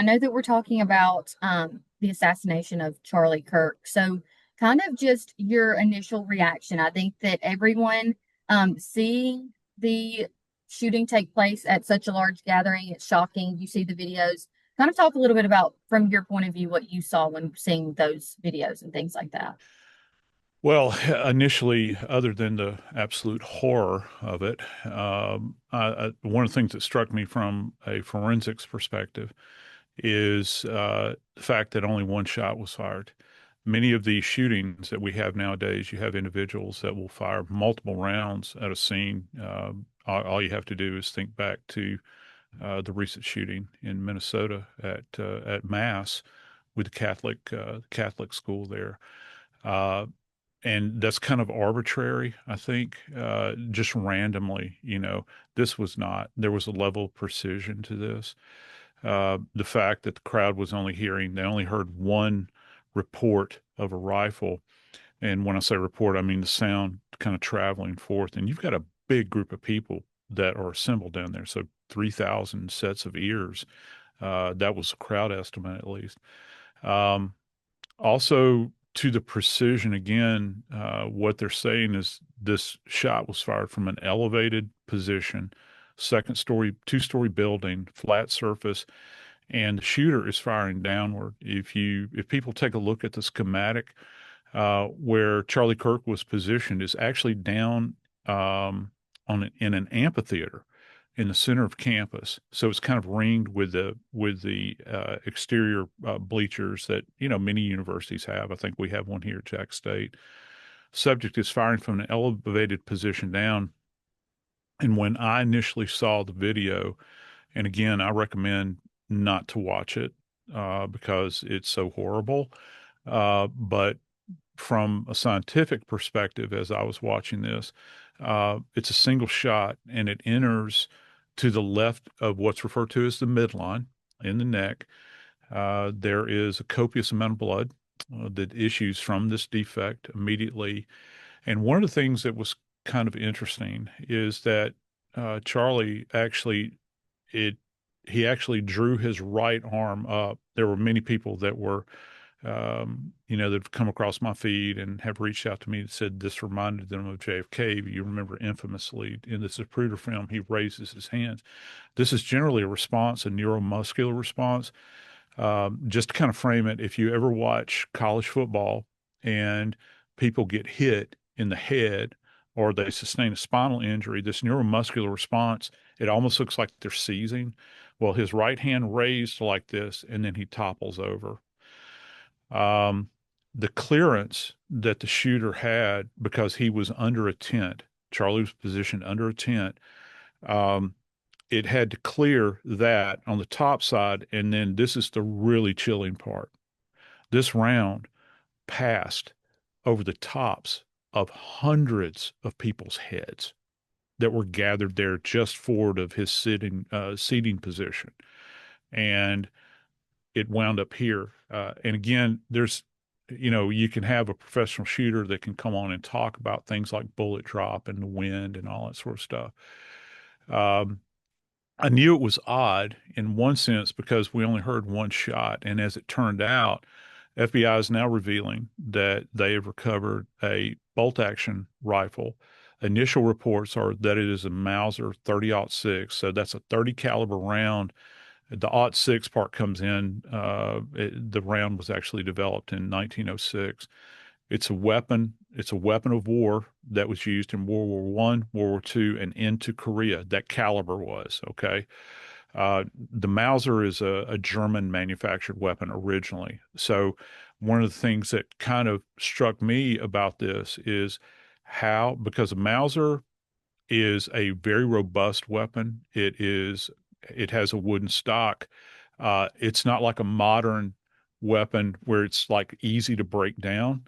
I know that we're talking about the assassination of Charlie Kirk. So, kind of just your initial reaction. I think that everyone seeing the shooting take place at such a large gathering, it's shocking. You see the videos. Kind of talk a little bit about, from your point of view, what you saw when seeing those videos and things like that. Well, initially, other than the absolute horror of it, one of the things that struck me from a forensics perspective is the fact that only one shot was fired. Many of these shootings that we have nowadays, you have individuals that will fire multiple rounds at a scene. All you have to do is think back to the recent shooting in Minnesota at Mass with the Catholic school there. Uh, and that's kind of arbitrary, I think, just randomly, this was not, there was a level of precision to this. The fact that the crowd was they only heard one report of a rifle. And when I say report, I mean the sound kind of traveling forth. And you've got a big group of people that are assembled down there. So 3,000 sets of ears. That was a crowd estimate, at least. Um, Also, to the precision again, what they're saying is this shot was fired from an elevated position, second story, two-story building, flat surface, and the shooter is firing downward. If people take a look at the schematic, where Charlie Kirk was positioned is actually down in an amphitheater in the center of campus. So it's kind of ringed with the exterior bleachers that many universities have. I think we have one here at Jack State. Subject is firing from an elevated position down. And when I initially saw the video, and again, I recommend not to watch it because it's so horrible. But from a scientific perspective, as I was watching this, it's a single shot and it enters to the left of what's referred to as the midline in the neck. There is a copious amount of blood that issues from this defect immediately. And one of the things that was kind of interesting is that Charlie actually it he actually drew his right arm up. There were many people that were that have come across my feed and have reached out to me and said this reminded them of JFK. You remember infamously in the Zapruder film, he raises his hands. This is generally a response, a neuromuscular response. Just to kind of frame it, if you ever watch college football and people get hit in the head or they sustain a spinal injury, this neuromuscular response, it almost looks like they're seizing. Well, his right hand raised like this, and then he topples over. Um, the clearance that the shooter had because he was under a tent, Charlie was positioned under a tent. Um, it had to clear that on the top side. And then this is the really chilling part. This round passed over the tops of hundreds of people's heads that were gathered there just forward of his seating position. And it wound up here. And again, you can have a professional shooter that can come on and talk about things like bullet drop and the wind and all that sort of stuff. Um, I knew it was odd in one sense because we only heard one shot. And as it turned out, FBI is now revealing that they have recovered a bolt action rifle. Initial reports are that it is a Mauser 30-06. So that's a 30 caliber round. The aught six part comes in. The round was actually developed in 1906. It's a weapon. It's a weapon of war that was used in World War One, World War Two, and into Korea. That caliber was okay. The Mauser is a German manufactured weapon originally. So one of the things that kind of struck me about this is how, because a Mauser is a very robust weapon. It has a wooden stock. It's not like a modern weapon where it's like easy to break down.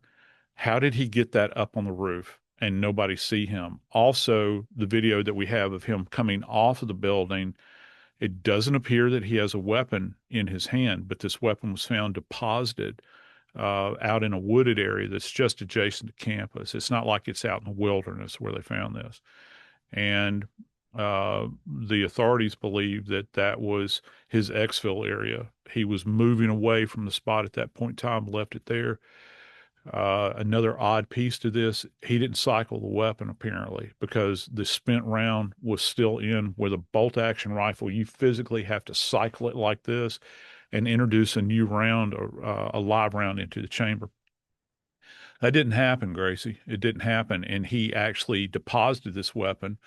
How did he get that up on the roof and nobody see him? Also, the video that we have of him coming off of the building, it doesn't appear that he has a weapon in his hand, but this weapon was found deposited out in a wooded area that's just adjacent to campus. It's not like it's out in the wilderness where they found this. And The authorities believe that that was his exfil area. He was moving away from the spot at that point in time, left it there. Another odd piece to this, he didn't cycle the weapon apparently because the spent round was still in. With a bolt action rifle, you physically have to cycle it like this and introduce a new round or a live round into the chamber. That didn't happen, Gracie. It didn't happen. And he actually deposited this weapon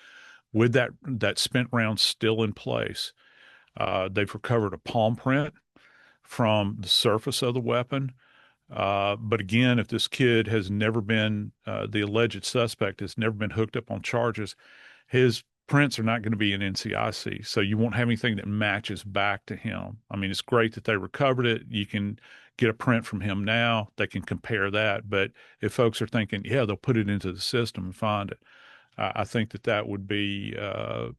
with that spent round still in place. They've recovered a palm print from the surface of the weapon. But again, if this kid has never been, the alleged suspect has never been hooked up on charges, his prints are not going to be in NCIC. So you won't have anything that matches back to him. I mean, it's great that they recovered it. You can get a print from him now. They can compare that. But if folks are thinking, yeah, they'll put it into the system and find it, I think that that would be a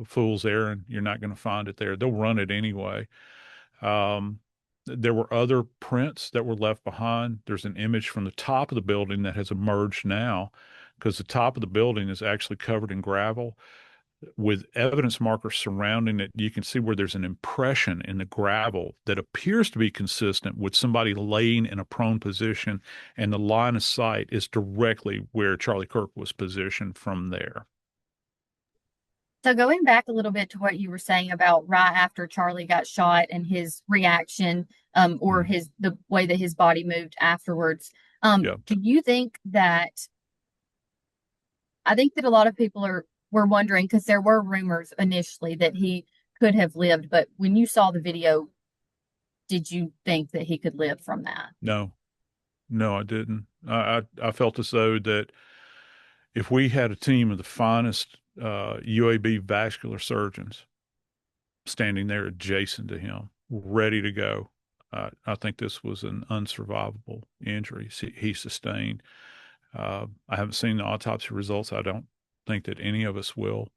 fool's errand. You're not going to find it there. They'll run it anyway. Um, there were other prints that were left behind. There's an image from the top of the building that has emerged now because the top of the building is actually covered in gravel with evidence markers surrounding it. You can see where there's an impression in the gravel that appears to be consistent with somebody laying in a prone position, and the line of sight is directly where Charlie Kirk was positioned from there. So going back a little bit to what you were saying about right after Charlie got shot and his reaction, or Mm. his the way that his body moved afterwards, Yeah. do you think that I think that a lot of people were wondering because there were rumors initially that he could have lived, but when you saw the video, did you think that he could live from that? No, no, I didn't. I felt as though that if we had a team of the finest UAB vascular surgeons standing there adjacent to him, ready to go, I think this was an unsurvivable injury he sustained. I haven't seen the autopsy results. I don't think that any of us will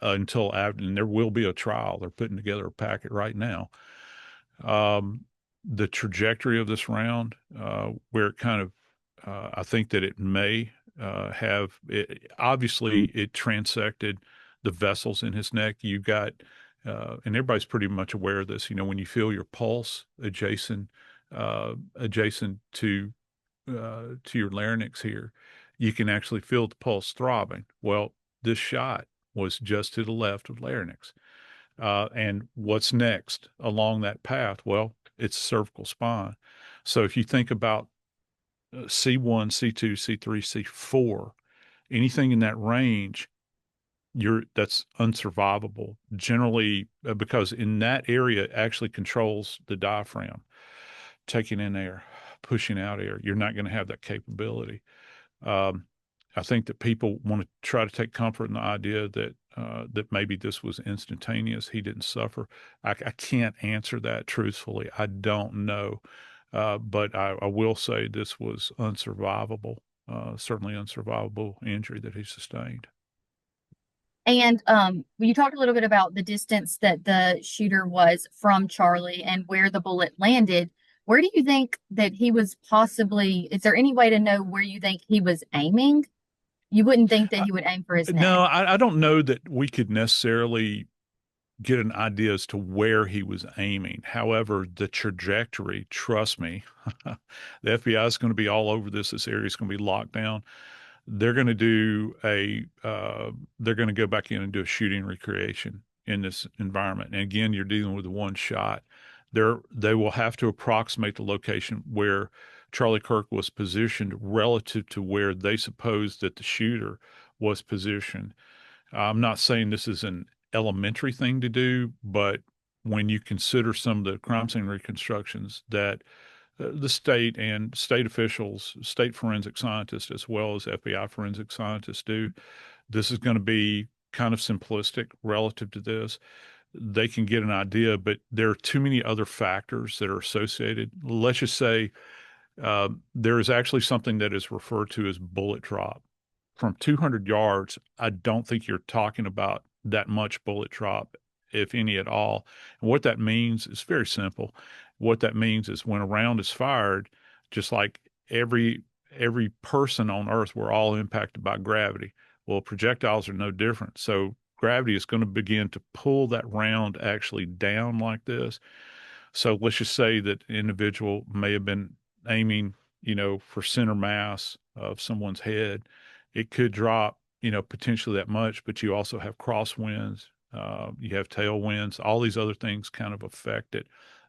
until after, and there will be a trial. They're putting together a packet right now. The trajectory of this round, where it kind of, I think that it may have, obviously, it transected the vessels in his neck. You got, and everybody's pretty much aware of this. You know, when you feel your pulse adjacent to your larynx here, you can actually feel the pulse throbbing. Well, this shot was just to the left of larynx. And what's next along that path? Well, it's cervical spine. So if you think about C1, C2, C3, C4, anything in that range, that's unsurvivable generally, because in that area it actually controls the diaphragm, taking in air, pushing out air. You're not going to have that capability. Um, I think that people want to try to take comfort in the idea that that maybe this was instantaneous. He didn't suffer. I can't answer that truthfully. I don't know, but I will say this was unsurvivable. Certainly unsurvivable injury that he sustained. And you talked a little bit about the distance that the shooter was from Charlie and where the bullet landed. Where do you think that he was possibly, is there any way to know where you think he was aiming? You wouldn't think that he would aim for his No, neck. I don't know that we could necessarily get an idea as to where he was aiming. However, the trajectory, trust me, the FBI is going to be all over this. This area is going to be locked down. They're going to do they're going to go back in and do a shooting recreation in this environment. And again, you're dealing with one shot. They will have to approximate the location where Charlie Kirk was positioned relative to where they suppose that the shooter was positioned. I'm not saying this is an elementary thing to do, but when you consider some of the crime scene reconstructions that the state and state officials, state forensic scientists, as well as FBI forensic scientists do, this is going to be kind of simplistic relative to this. They can get an idea, but there are too many other factors that are associated. Let's just say there is actually something that is referred to as bullet drop. From 200 yards, I don't think you're talking about that much bullet drop, if any at all. And what that means is very simple. What that means is when a round is fired, just like every person on Earth, we're all impacted by gravity. Well, projectiles are no different. So gravity is going to begin to pull that round actually down like this. So let's just say that an individual may have been aiming, for center mass of someone's head. It could drop, potentially that much, but you also have crosswinds, you have tailwinds, all these other things kind of affect it.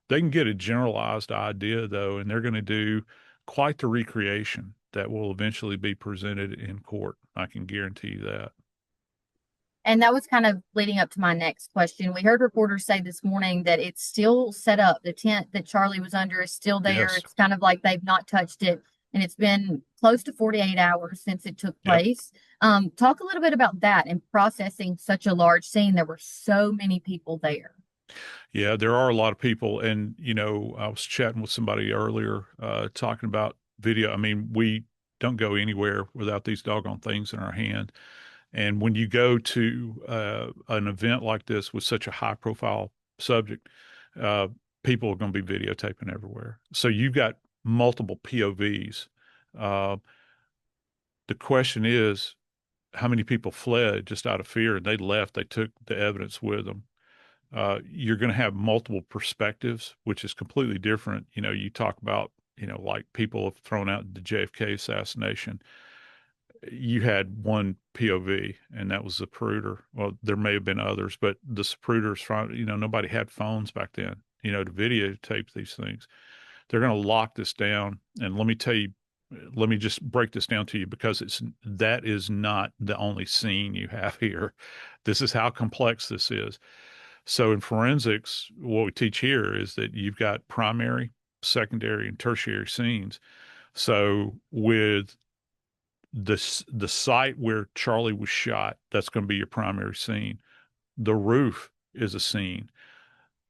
They can get a generalized idea though, and they're going to do quite the recreation that will eventually be presented in court. I can guarantee you that. And that was kind of leading up to my next question. We heard reporters say this morning that it's still set up. The tent that Charlie was under is still there. Yes. It's kind of like they've not touched it. And it's been close to 48 hours since it took Yep. place. Talk a little bit about that and processing such a large scene. There were so many people there. Yeah, there are a lot of people. And, I was chatting with somebody earlier, talking about video. I mean, we don't go anywhere without these doggone things in our hand. And when you go to an event like this with such a high profile subject, uh, people are going to be videotaping everywhere. So you've got multiple POVs. Uh, the question is, how many people fled just out of fear and they left? They took the evidence with them. You're going to have multiple perspectives, which is completely different. You talk about, like people have thrown out the JFK assassination. You had one POV, and that was the Zapruder. Well, there may have been others, but the Zapruders, nobody had phones back then, to videotape these things. They're going to lock this down. And let me tell you, let me just break this down to you because that is not the only scene you have here. This is how complex this is. So in forensics, what we teach here is that you've got primary, secondary, and tertiary scenes. So with the site where Charlie was shot, that's going to be your primary scene. The roof is a scene.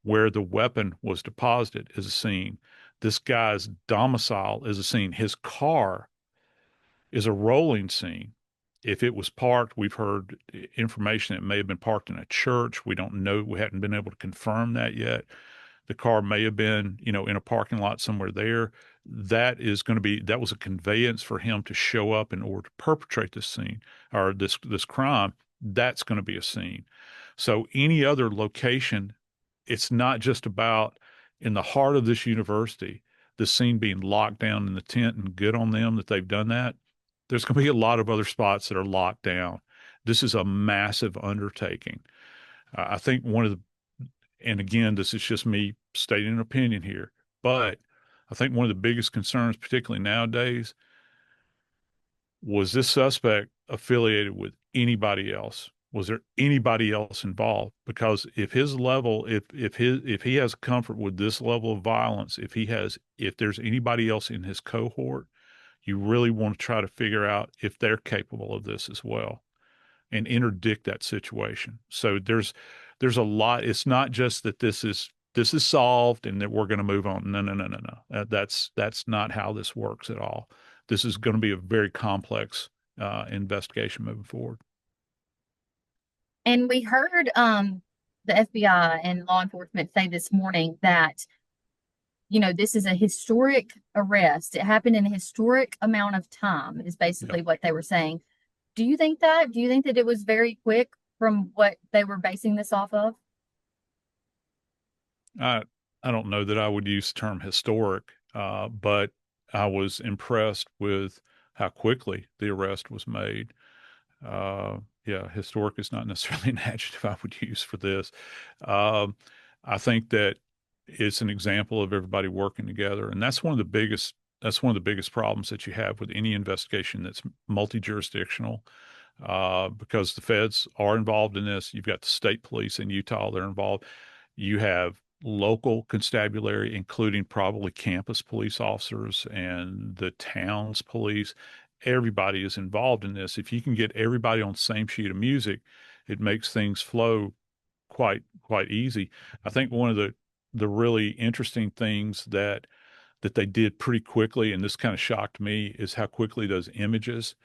Where the weapon was deposited is a scene. This guy's domicile is a scene. His car is a rolling scene. If it was parked, we've heard information that it may have been parked in a church. We don't know. We haven't been able to confirm that yet. The car may have been, in a parking lot somewhere there. That was a conveyance for him to show up in order to perpetrate this scene or this crime. That's going to be a scene. So any other location, it's not just about in the heart of this university, the scene being locked down in the tent, and good on them that they've done that. There's going to be a lot of other spots that are locked down. This is a massive undertaking. I think and again, this is just me stating an opinion here, but I think one of the biggest concerns, particularly nowadays, was this suspect affiliated with anybody else? Was there anybody else involved? Because if he has comfort with this level of violence, if there's anybody else in his cohort, you really want to try to figure out if they're capable of this as well and interdict that situation. So there's a lot. It's not just that this is solved and that we're going to move on. No, no, no, no, no. That's not how this works at all. This is going to be a very complex investigation moving forward. And we heard the FBI and law enforcement say this morning that, this is a historic arrest. It happened in a historic amount of time, is basically Yep. what they were saying. Do you think that? Do you think that it was very quick from what they were basing this off of? I I don't know that I would use the term historic, but I was impressed with how quickly the arrest was made. Yeah, historic is not necessarily an adjective I would use for this. Um, I think that it's an example of everybody working together, and that's one of the biggest problems that you have with any investigation that's multi-jurisdictional, because the feds are involved in this. You've got the state police in Utah; they're involved. You have local constabulary, including probably campus police officers and the town's police. Everybody is involved in this. If you can get everybody on the same sheet of music, it makes things flow quite easy. I think one of the really interesting things that they did pretty quickly, and this kind of shocked me, is how quickly those images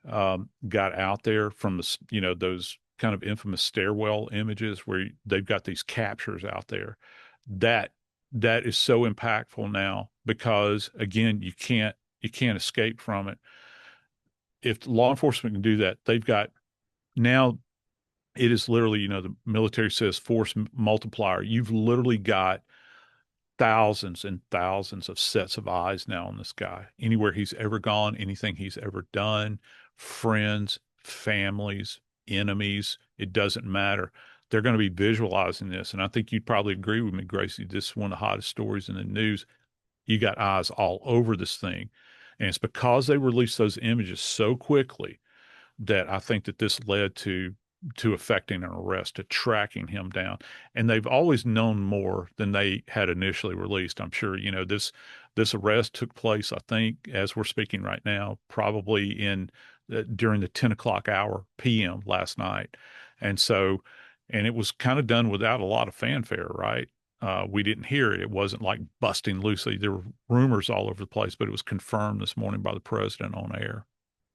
got out there from those kind of infamous stairwell images where they've got these captures out there. That that is so impactful now because again, you can't escape from it. If law enforcement can do that, they've got Now it is literally, the military says force multiplier. You've literally got thousands and thousands of sets of eyes now on this guy. Anywhere he's ever gone, anything he's ever done, friends, families, enemies, it doesn't matter. They're going to be visualizing this. And I think you'd probably agree with me, Gracie. This is one of the hottest stories in the news. You got eyes all over this thing. And it's because they released those images so quickly that I think that this led to effecting an arrest, to tracking him down. And they've always known more than they had initially released. I'm sure, this arrest took place, I think, as we're speaking right now, probably in during the 10 o'clock hour PM last night. And so, and it was kind of done without a lot of fanfare, right? We didn't hear it. It wasn't like busting loosely. There were rumors all over the place, but it was confirmed this morning by the president on air.